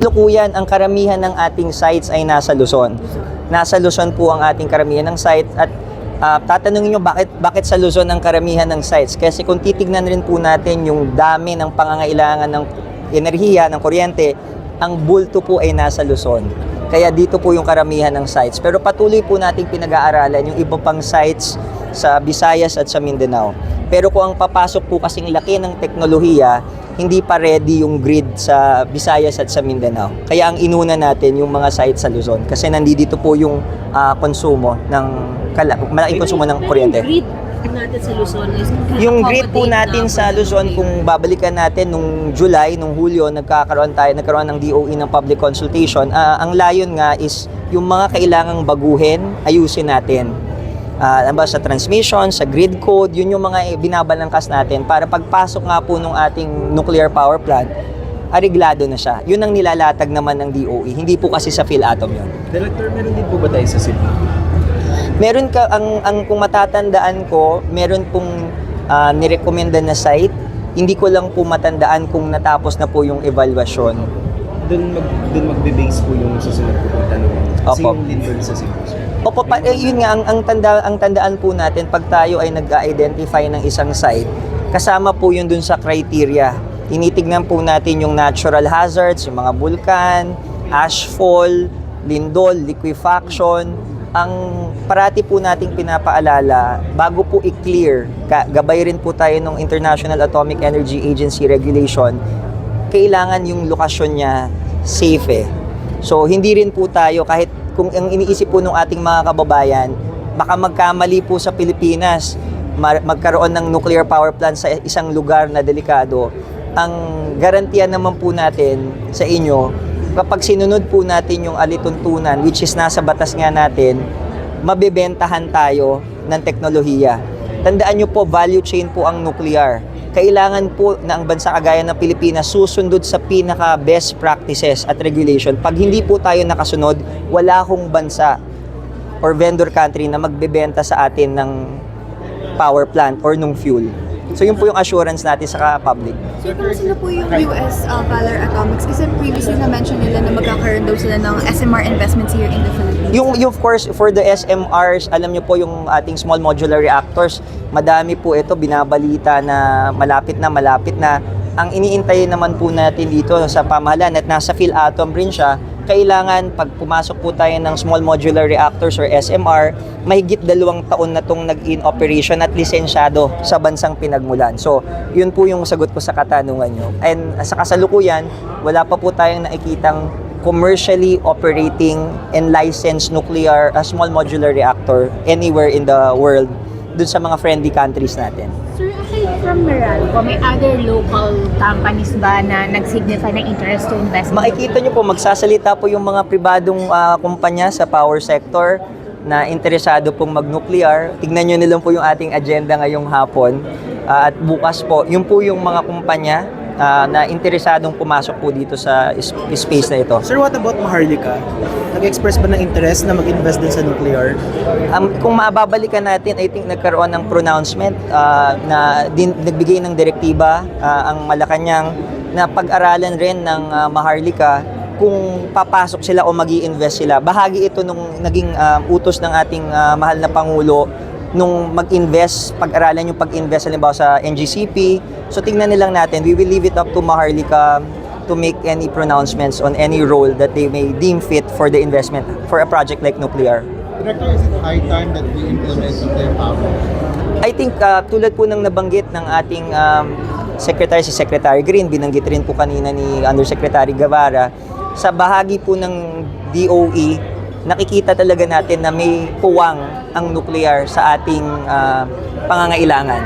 Lukuyan, ang karamihan ng ating sites ay nasa Luzon. Nasa Luzon po ang ating karamihan ng sites at tatanungin nyo bakit sa Luzon ang karamihan ng sites? Kasi kung titignan rin po natin yung dami ng pangangailangan ng enerhiya, ng kuryente, ang bulto po ay nasa Luzon. Kaya dito po yung karamihan ng sites. Pero patuloy po nating pinag-aaralan yung iba pang sites sa Visayas at sa Mindanao. Pero kung ang papasok po kasing laki ng teknolohiya, hindi pa ready yung grid sa Visayas at sa Mindanao. Kaya ang inuna natin yung mga sites sa Luzon kasi nandito po yung konsumo ng malaking konsumo ng kuryente. Natin sa Luzon is yung grid po natin sa Luzon, kung babalikan natin nung July, nung Hulyo, nagkaroon ng DOE ng public consultation. Ang layon nga is yung mga kailangang baguhin, ayusin natin. Sa transmission, sa grid code, yun yung mga binabalangkas natin para pagpasok nga po nung ating nuclear power plant, ariglado na siya. Yun ang nilalatag naman ng DOE, hindi po kasi sa PhilAtOm yun. Director, meron din po ba tayo sa Cebu? Meron ka, kung matatandaan ko, meron pong nirekomenda na site. Hindi ko lang po matandaan kung natapos na po yung evaluation. Doon magbe-base po yung susunod po kung tanong. Kasi Opo. yung Lindbergh sa Cebu. Opo, yun nga, ang tandaan po natin, pag tayo ay nag-identify ng isang site, kasama po yun dun sa criteria. Tinitignan po natin yung natural hazards, yung mga bulkan, ashfall, lindol, liquefaction. Ang parati po nating pinapaalala, bago po i-clear, gabay rin po tayo ng International Atomic Energy Agency regulation, kailangan yung lokasyon niya safe eh. So hindi rin po tayo, kahit kung ang iniisip po ng ating mga kababayan, baka magkamali po sa Pilipinas, magkaroon ng nuclear power plant sa isang lugar na delikado. Ang garantiya naman po natin sa inyo, kapag sinunod po natin yung alituntunan, which is nasa batas nga natin, mabebentahan tayo ng teknolohiya. Tandaan nyo po, value chain po ang nuclear. Kailangan po na ang bansa kagaya ng Pilipinas susundod sa pinaka best practices at regulation. Pag hindi po tayo nakasunod, wala akong bansa or vendor country na magbebenta sa atin ng power plant or nung fuel. So yun po yung assurance natin sa public. So kamusta na po yung US Valor Atomics? Kasi previously na-mention nila na magkakaroon daw sila ng SMR investments here in the Philippines. Yung of course, for the SMRs, alam nyo po yung ating small modular reactors, madami po ito, binabalita na malapit na. Ang iniintay naman po natin dito sa pamahalaan at nasa PhilAtOm rin siya, kailangan pag pumasok po tayo ng small modular reactors or SMR, mahigit 2 taon na itong nag-in operation at lisensyado sa bansang pinagmulan. So, yun po yung sagot ko sa katanungan nyo. And sa kasalukuyan, wala pa po tayong nakikitang commercially operating and licensed nuclear small modular reactor anywhere in the world dun sa mga friendly countries natin. Sir, aside from Meralco, may other local companies ba na nag-signify ng interest to invest? Makikita nyo po, magsasalita po yung mga pribadong kumpanya sa power sector na interesado pong mag-nuclear. Tignan nyo nilang po yung ating agenda ngayong hapon. At bukas po, yun po yung mga kumpanya na interesadong pumasok po dito sa space na ito. Sir, what about Maharlika? Nag-express ba ng interest na mag-invest din sa nuclear? Kung mababalikan natin, I think nagkaroon ng pronouncement na nagbigay ng direktiba ang Malacanang na pag-aralan rin ng Maharlika kung papasok sila o mag-i-invest sila. Bahagi ito nung naging utos ng ating mahal na Pangulo nung mag-invest, pag-aralan yung pag-invest halimbawa sa NGCP. So tingnan nilang natin, we will leave it up to Maharlika to make any pronouncements on any role that they may deem fit for the investment for a project like nuclear. Director, is it high time that we implement nuclear power? I think tulad po ng nabanggit ng ating si Secretary Green, binanggit rin po kanina ni Undersecretary Guevara, sa bahagi po ng DOE, nakikita talaga natin na may puwang ang nuclear sa ating pangangailangan.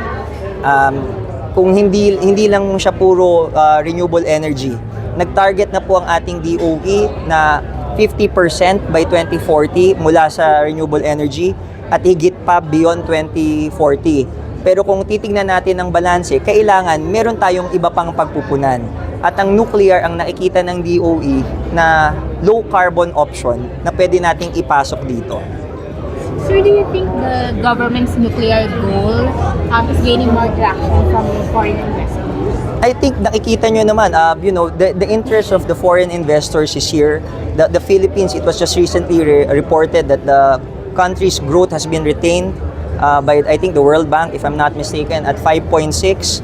Kung hindi lang siya puro renewable energy, nag-target na po ang ating DOE na 50% by 2040 mula sa renewable energy at higit pa beyond 2040. Pero kung titingnan natin ang balanse, kailangan meron tayong iba pang pagpupunan. At ang nuclear ang nakikita ng DOE na low carbon option na pwede nating ipasok dito. Sir, do you think the government's nuclear goal is gaining more traction from foreign investors? I think nakikita nyo naman, the interest of the foreign investors is here. The Philippines, it was just recently reported that the country's growth has been retained by, I think, the World Bank, if I'm not mistaken, at 5.6.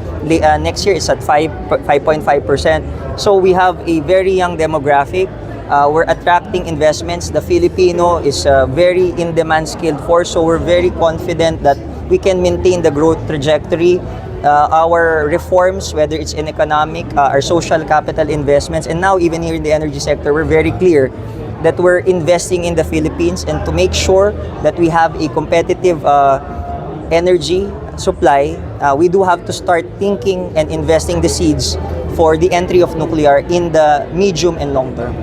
Next year, it's at 5.5%. So we have a very young demographic. We're attracting investments. The Filipino is a very in-demand skilled force, so we're very confident that we can maintain the growth trajectory. Our reforms, whether it's in economic, our social capital investments, and now even here in the energy sector, we're very clear that we're investing in the Philippines and to make sure that we have a competitive energy supply, we do have to start thinking and investing the seeds for the entry of nuclear in the medium and long term.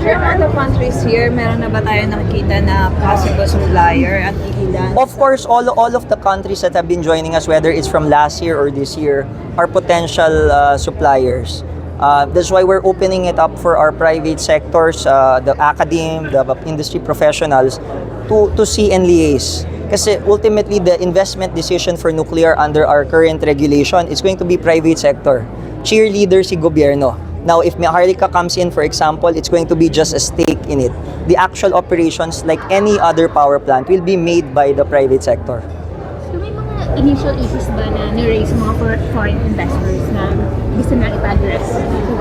Sir, other countries here, meron na ba tayo nakikita na possible supplier at ilan? Of course, all of the countries that have been joining us, whether it's from last year or this year, are potential suppliers. That's why we're opening it up for our private sectors, the academe, the industry professionals, to see and liaise. Kasi ultimately, the investment decision for nuclear under our current regulation is going to be private sector. Cheerleader si gobyerno. Now, if Maharlika comes in, for example, it's going to be just a stake in it. The actual operations, like any other power plant, will be made by the private sector. So may mga initial issues ba na ni-raise mga foreign investors na gusto na ipa-address?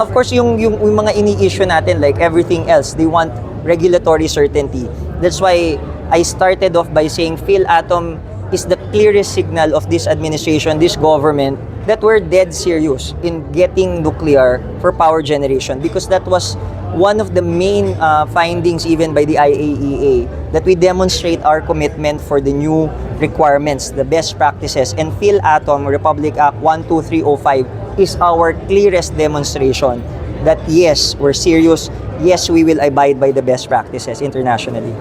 Of course, yung mga ini-issue natin, like everything else, they want regulatory certainty. That's why I started off by saying PhilAtom is the clearest signal of this administration, this government, that we're dead serious in getting nuclear for power generation, because that was one of the main findings even by the IAEA, that we demonstrate our commitment for the new requirements, the best practices, and PhilAtom Republic Act 12305 is our clearest demonstration that yes, we're serious, yes, we will abide by the best practices internationally.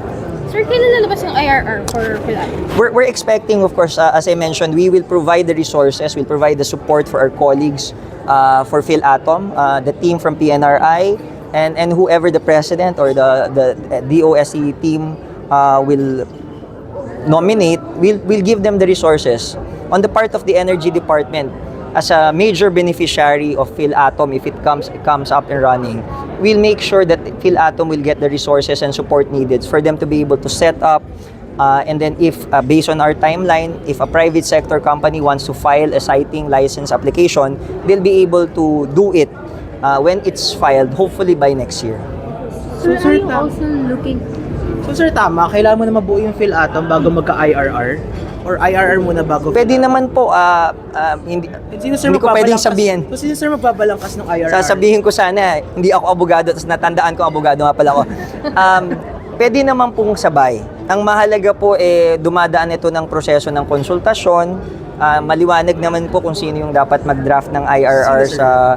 Sir, kailan lalabas yung IRR for PhilAtom? We're expecting, of course, as I mentioned, we will provide the resources, we'll provide the support for our colleagues for PhilAtom, the team from PNRI, and whoever the president or the DOSE team will nominate, we'll give them the resources. On the part of the Energy Department, as a major beneficiary of PhilAtom, if it comes up and running, we'll make sure that PhilAtom will get the resources and support needed for them to be able to set up. And then if, based on our timeline, if a private sector company wants to file a siting license application, they'll be able to do it when it's filed, hopefully by next year. So, So, are sir, you also looking... So sir, tama, kailangan mo na mabuo yung PhilAtom bago magka-IRR? Or IRR muna bago? Pwede naman po, hindi ko pwedeng sabihin. So sino sir magbabalangkas ng IRR? Sasabihin ko sana, hindi ako abogado, tapos natandaan ko abogado nga pala ako. Pwede naman pong sabay. Ang mahalaga po, dumadaan ito ng proseso ng konsultasyon. Maliwanag naman po kung sino yung dapat mag-draft ng IRR sa...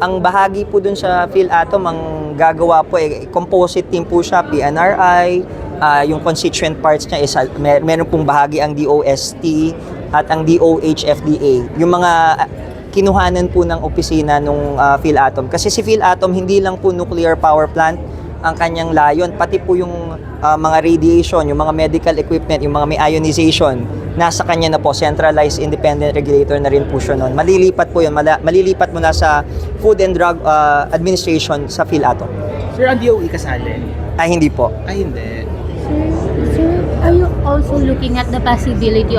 ang bahagi po dun sa PhilAtom, ang gagawa po, composite team po siya, PNRI, yung constituent parts niya is meron pong bahagi ang DOST at ang DOH-FDA. Yung mga kinuhanan po ng opisina ng PhilAtom. Kasi si PhilAtom hindi lang po nuclear power plant ang kanyang layon, pati po yung mga radiation, yung mga medical equipment, yung mga may ionization, nasa kanya na po, centralized independent regulator na rin po siya nun. Malilipat po yun, malilipat mula sa Food and Drug Administration sa PhilAtom. Sir, ang DOE kasali? Ay, hindi po. Ay, hindi. Sir, are you also looking at the possibility of